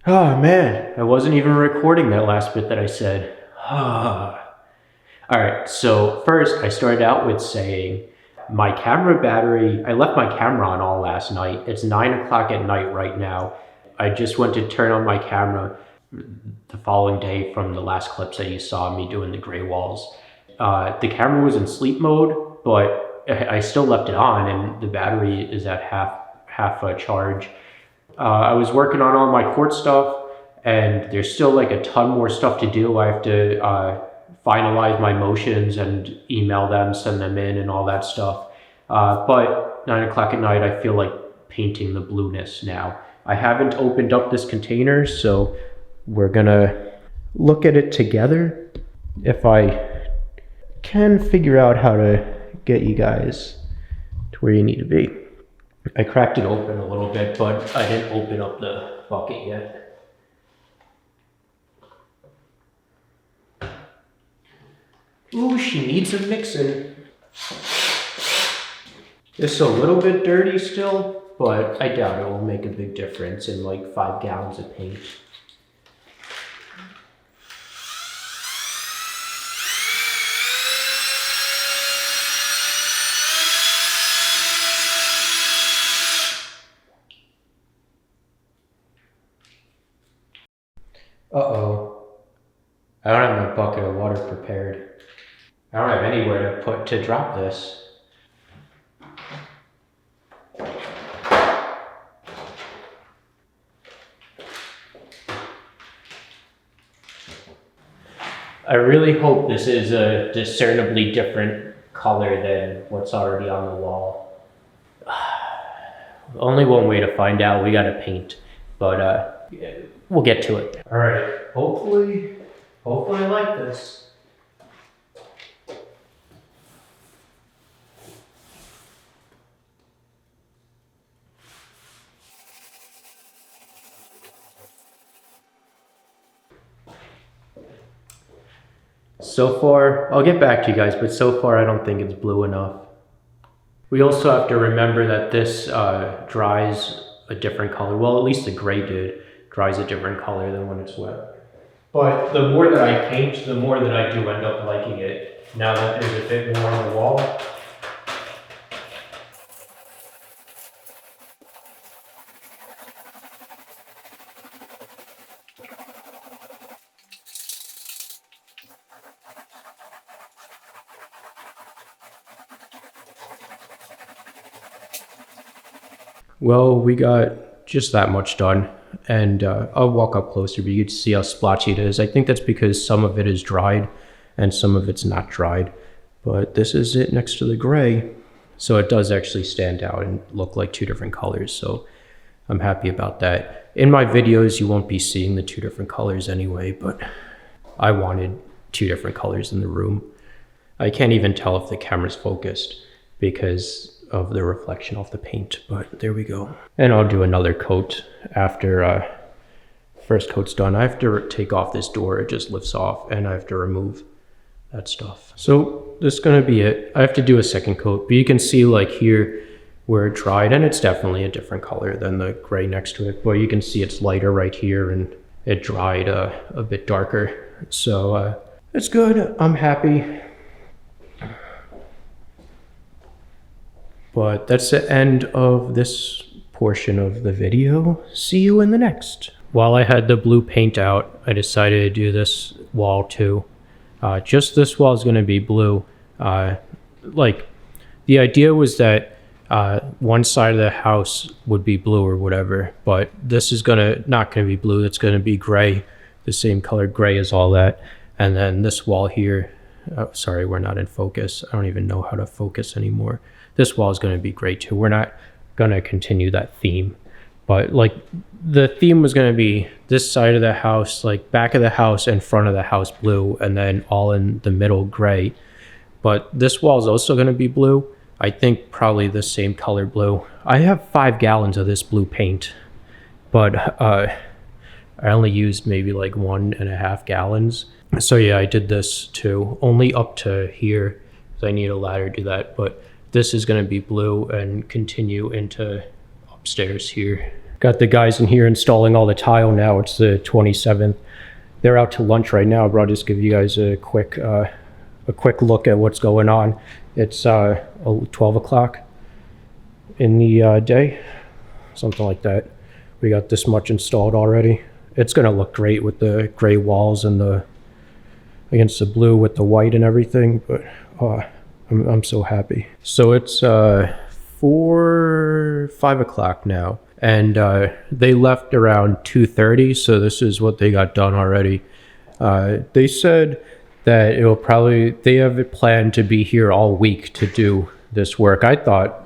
Oh man, I wasn't even recording that last bit that I said. Alright, so first I started out with saying my camera battery, I left my camera on all last night. It's 9 o'clock at night right now. I just went to turn on my camera the following day from the last clips that you saw me doing the gray walls. The camera was in sleep mode, but I still left it on and the battery is at half a charge. I was working on all my court stuff and there's still like a ton more stuff to do. I have to finalize my motions and email them, send them in and all that stuff. But 9 o'clock at night, I feel like painting the blueness now. I haven't opened up this container, so we're gonna look at it together. If I can figure out how to get you guys to where you need to be. I cracked it open a little bit, but I didn't open up the bucket yet. Ooh, she needs a mixing. It's a little bit dirty still, but I doubt it will make a big difference in like 5 gallons of paint. Uh-oh. I don't have my bucket of water prepared. I don't have anywhere to drop this. I really hope this is a discernibly different color than what's already on the wall. Only one way to find out, we gotta paint, but we'll get to it. All right, hopefully I like this. So far, I'll get back to you guys, but so far I don't think it's blue enough. We also have to remember that this dries a different color. Well, at least the gray dries a different color than when it's wet. But the more that I paint, the more that I do end up liking it. Now that there's a bit more on the wall. Well, we got just that much done, and I'll walk up closer, but you can see how splotchy it is. I think that's because some of it is dried and some of it's not dried, but this is it next to the gray. So it does actually stand out and look like 2 different colors, so I'm happy about that. In my videos, you won't be seeing the 2 different colors anyway, but I wanted 2 different colors in the room. I can't even tell if the camera's focused because of the reflection off the paint, but there we go. And I'll do another coat after first coat's done. I have to take off this door, it just lifts off, and I have to remove that stuff. So this is gonna be it. I have to do a second coat, but you can see like here where it dried, and it's definitely a different color than the gray next to it, but you can see it's lighter right here and it dried a bit darker. So it's good, I'm happy. But that's the end of this portion of the video. See you in the next. While I had the blue paint out, I decided to do this wall too. Just this wall is going to be blue. Like the idea was that one side of the house would be blue or whatever, but this is not going to be blue. It's going to be gray, the same color gray as all that. And then this wall here, sorry, we're not in focus. I don't even know how to focus anymore. This wall is going to be gray too. We're not going to continue that theme, but like the theme was going to be this side of the house, like back of the house and front of the house blue, and then all in the middle gray. But this wall is also going to be blue. I think probably the same color blue. I have 5 gallons of this blue paint, but I only used maybe like 1.5 gallons. So yeah, I did this too, only up to here, because I need a ladder to do that, but this is going to be blue and continue into upstairs here. Got the guys in here installing all the tile now. It's the 27th. They're out to lunch right now, but I'll just give you guys a quick look at what's going on. It's 12 o'clock in the day, something like that. We got this much installed already. It's gonna look great with the gray walls and against the blue with the white and everything, but I'm so happy. So it's 5 o'clock now, and they left around 2:30, so this is what they got done already. They said that they have it planned to be here all week to do this work.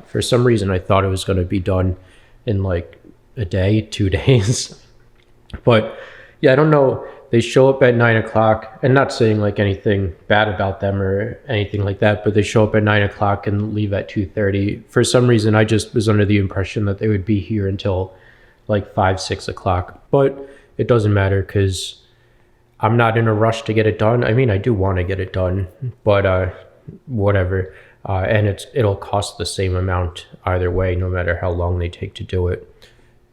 For some reason, I thought it was going to be done in like a day, 2 days. But yeah, I don't know. They show up at 9 o'clock, and not saying like anything bad about them or anything like that, but they show up at 9 o'clock and leave at 2:30. For some reason, I just was under the impression that they would be here until like 5, 6 o'clock. But it doesn't matter because I'm not in a rush to get it done. I mean, I do want to get it done, but whatever. And it'll cost the same amount either way, no matter how long they take to do it.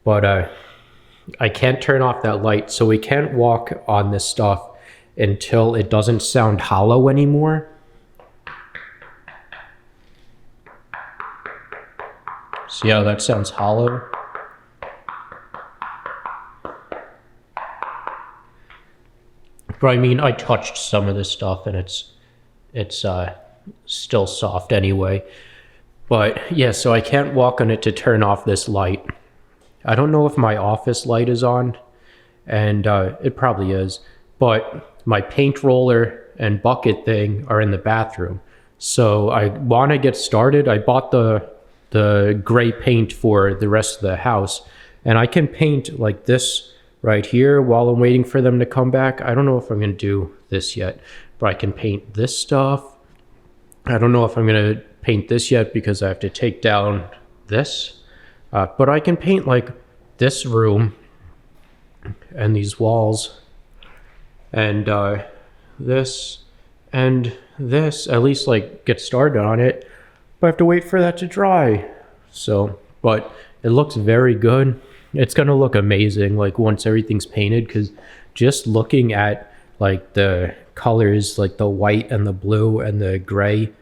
But I can't turn off that light, so we can't walk on this stuff until it doesn't sound hollow anymore. See how that sounds hollow? But I mean, I touched some of this stuff and it's still soft anyway. But yeah, so I can't walk on it to turn off this light. I don't know if my office light is on, and it probably is, but my paint roller and bucket thing are in the bathroom. So I want to get started. I bought the gray paint for the rest of the house, and I can paint like this right here while I'm waiting for them to come back. I don't know if I'm going to do this yet, but I can paint this stuff. I don't know if I'm going to paint this yet because I have to take down this. But I can paint like this room and these walls and this and this, at least like get started on it. But I have to wait for that to dry. So, but it looks very good. It's going to look amazing like once everything's painted, because just looking at like the colors, like the white and the blue and the gray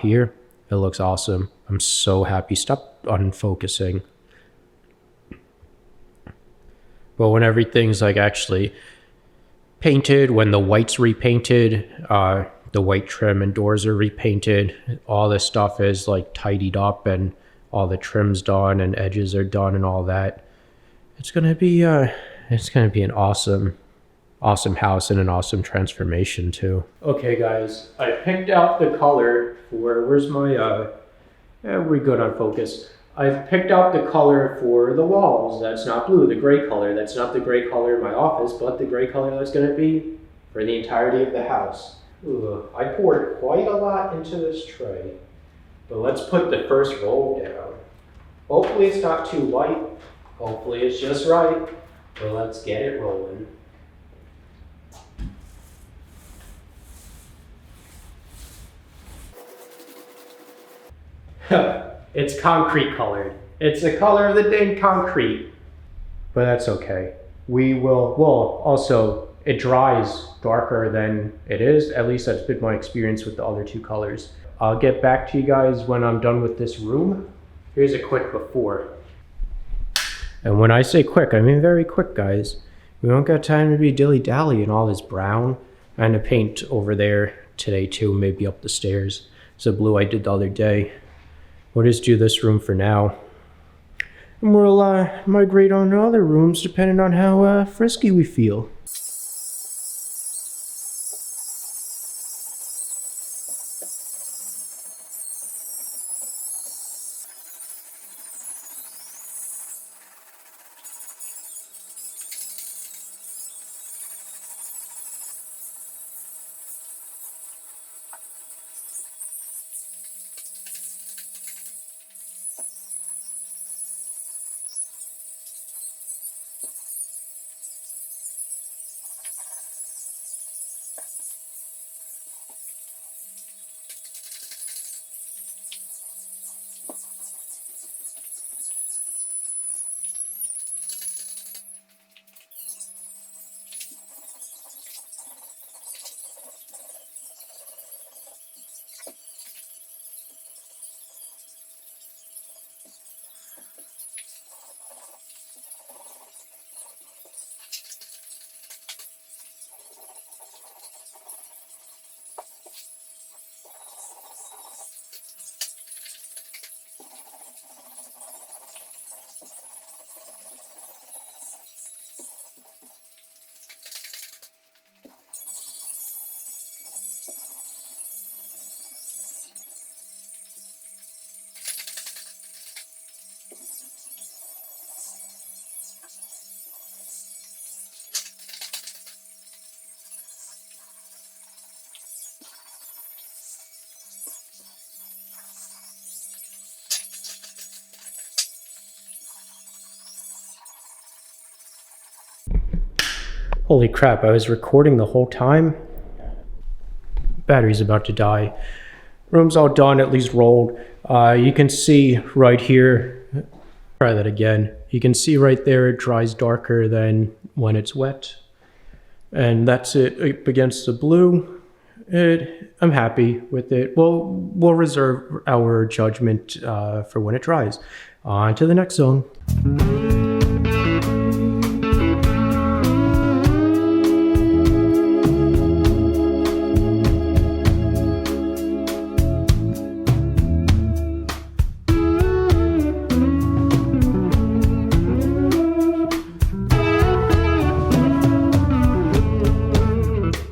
here, it looks awesome. I'm so happy. Stop unfocusing. But when everything's like actually painted, when the white's repainted, the white trim and doors are repainted, all this stuff is like tidied up and all the trim's done and edges are done and all that, it's gonna be an awesome house and an awesome transformation too. Okay guys, I picked out the color for, where's my we're good on focus. I've picked out the color for the walls. That's not blue, the gray color. That's not the gray color in my office, but the gray color that's gonna be for the entirety of the house. Ooh, I poured quite a lot into this tray, but let's put the first roll down. Hopefully it's not too light. Hopefully it's just right, but let's get it rolling. It's concrete colored. It's the color of the dang concrete. But that's okay. Also, it dries darker than it is. At least that's been my experience with the other two colors. I'll get back to you guys when I'm done with this room. Here's a quick before. And when I say quick, I mean very quick, guys. We don't got time to be dilly-dally in all this brown. I'm gonna paint over there today too, maybe up the stairs. It's the blue I did the other day. We'll just do this room for now. And we'll migrate on to other rooms depending on how frisky we feel. Holy crap, I was recording the whole time. Battery's about to die. Room's all done, at least rolled. You can see right here, try that again. You can see right there it dries darker than when it's wet. And that's it up against the blue. I'm happy with it. We'll reserve our judgment for when it dries. On to the next zone.